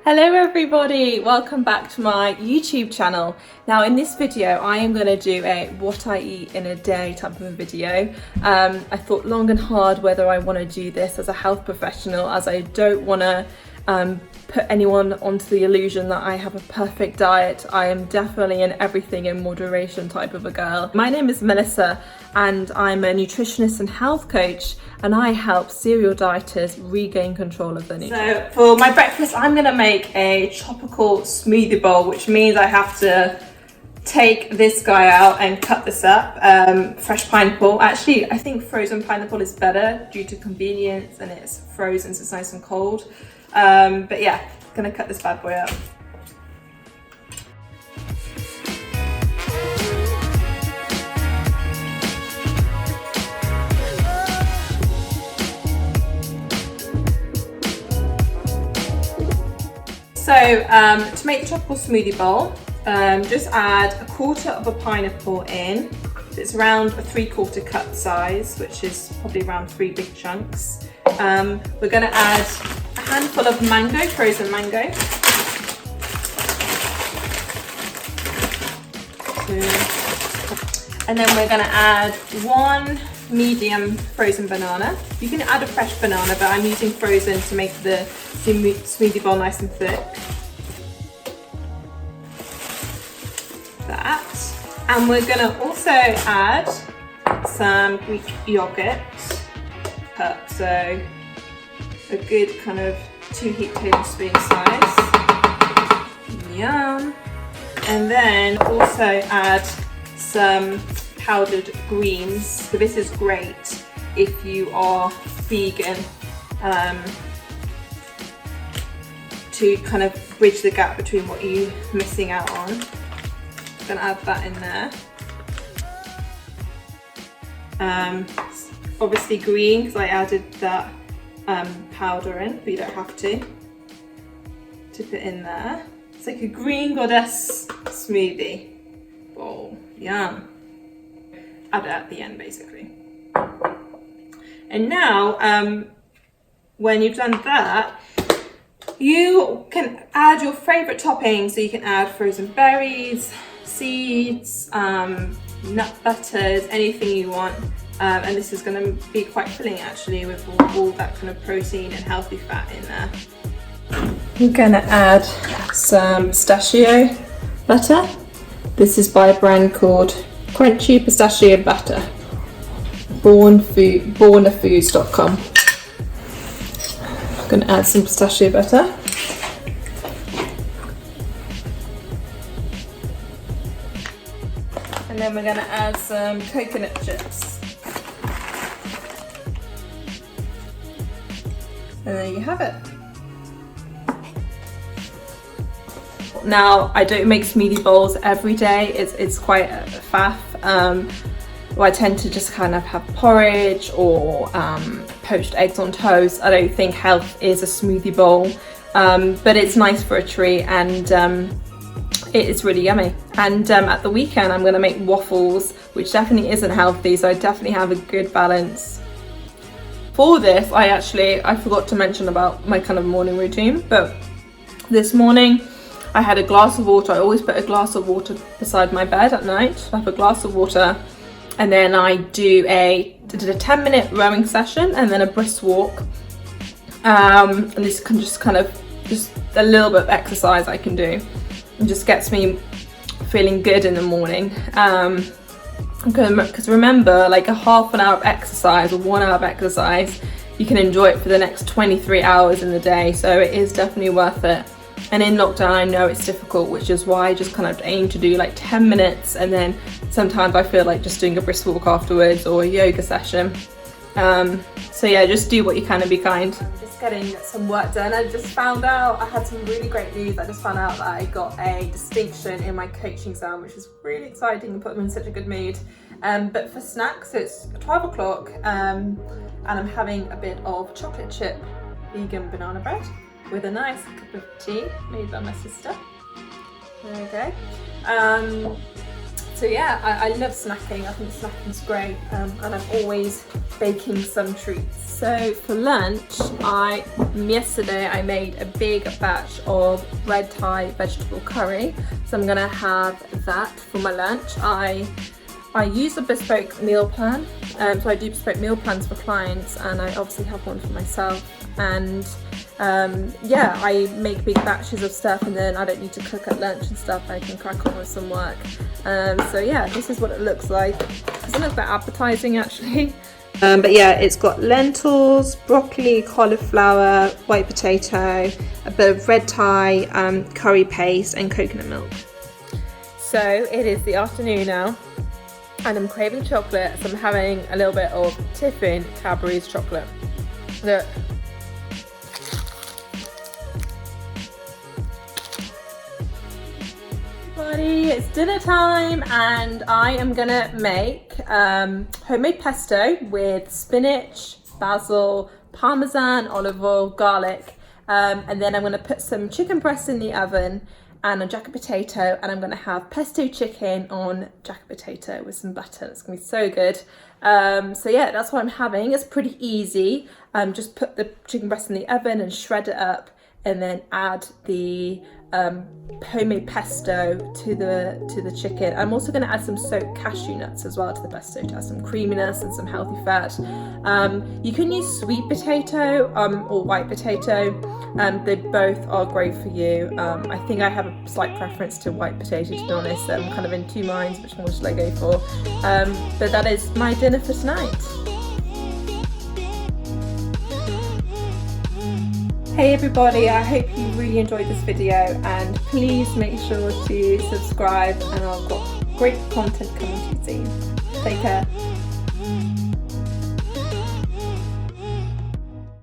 Hello everybody, welcome back to my YouTube channel. Now in this video I am going to do a what I eat in a day type of a video. I thought long and hard whether I want to do this as a health professional, as I don't want to put anyone onto the illusion that I have a perfect diet. I am definitely an everything in moderation type of a girl. My name is Melissa and I'm a nutritionist and health coach, and I help serial dieters regain control of their nutrition. So for my breakfast I'm going to make a tropical smoothie bowl, which means I have to take this guy out and cut this up. Fresh pineapple. Actually, I think frozen pineapple is better due to convenience, and it's frozen so it's nice and cold. But yeah, gonna cut this bad boy up. So to make the tropical smoothie bowl, just add a quarter of a pineapple in. It's around a 3/4 cup size, which is probably around 3 big chunks. We're going to add a handful of mango, frozen mango. And then we're going to add 1 medium frozen banana. You can add a fresh banana, but I'm using frozen to make the smoothie bowl nice and thick. That. And we're going to also add some Greek yogurt cup, so a good kind of 2 heaped tablespoon size. Yum. And then also add some powdered greens. So this is great if you are vegan, to kind of bridge the gap between what you're missing out on. I'm gonna add that in there. Obviously green because I added that powder in, but you don't have to. Dip it in there. It's like a green goddess smoothie bowl. Yum. Add it at the end basically. And now when you've done that, you can add your favourite toppings. So you can add frozen berries, seeds, nut butters, anything you want. And this is going to be quite filling actually, with all that kind of protein and healthy fat in there. I'm going to add some pistachio butter. This is by a brand called Crunchy Pistachio Butter. bornafoods.com. I'm going to add some pistachio butter. And then we're going to add some coconut chips. And there you have it. Now, I don't make smoothie bowls every day. It's quite a faff. I tend to just kind of have porridge or poached eggs on toast. I don't think health is a smoothie bowl, but it's nice for a treat, and it is really yummy. And at the weekend I'm going to make waffles, which definitely isn't healthy, so I definitely have a good balance. For this, I forgot to mention about my kind of morning routine, but this morning I had a glass of water. I always put a glass of water beside my bed at night. I have a glass of water, and then I did a 10-minute rowing session and then a brisk walk. And this can just a little bit of exercise I can do. It just gets me feeling good in the morning. Because remember, like a half an hour of exercise or 1 hour of exercise, you can enjoy it for the next 23 hours in the day. So it is definitely worth it. And in lockdown, I know it's difficult, which is why I just kind of aim to do like 10 minutes. And then sometimes I feel like just doing a brisk walk afterwards, or a yoga session. So yeah, just do what you can and be kind. Just getting some work done. I just found out, I had some really great news. I just found out that I got a distinction in my coaching exam, which is really exciting and put me in such a good mood. But for snacks, so it's 12 o'clock and I'm having a bit of chocolate chip vegan banana bread with a nice cup of tea made by my sister. There we go. So yeah, I love snacking. I think snacking's great, and I'm always baking some treats. So for lunch, yesterday I made a big batch of red Thai vegetable curry. So I'm gonna have that for my lunch. I use a bespoke meal plan. So I do bespoke meal plans for clients, and I obviously have one for myself. And yeah, I make big batches of stuff, and then I don't need to cook at lunch and stuff. I can crack on with some work. So yeah, this is what it looks like. It doesn't look that appetizing actually. But yeah, it's got lentils, broccoli, cauliflower, white potato, a bit of red Thai, curry paste, and coconut milk. So it is the afternoon now, and I'm craving chocolate, so I'm having a little bit of Tiffin Cadbury's chocolate. Look. It's dinner time, and I am gonna make homemade pesto with spinach, basil, parmesan, olive oil, garlic, and then I'm gonna put some chicken breasts in the oven and a jacket potato, and I'm gonna have pesto chicken on jacket potato with some butter. It's gonna be so good. So yeah, that's what I'm having. It's pretty easy. Just put the chicken breast in the oven and shred it up, and then add the homemade pesto to the chicken. I'm also going to add some soaked cashew nuts as well to the pesto to add some creaminess and some healthy fat. You can use sweet potato or white potato. They both are great for you. I think I have a slight preference to white potato, to be honest, so I'm kind of in two minds which one should I go for. But that is my dinner for tonight. Hey everybody, I hope you really enjoyed this video, and please make sure to subscribe, and I've got great content coming to you soon. Take care.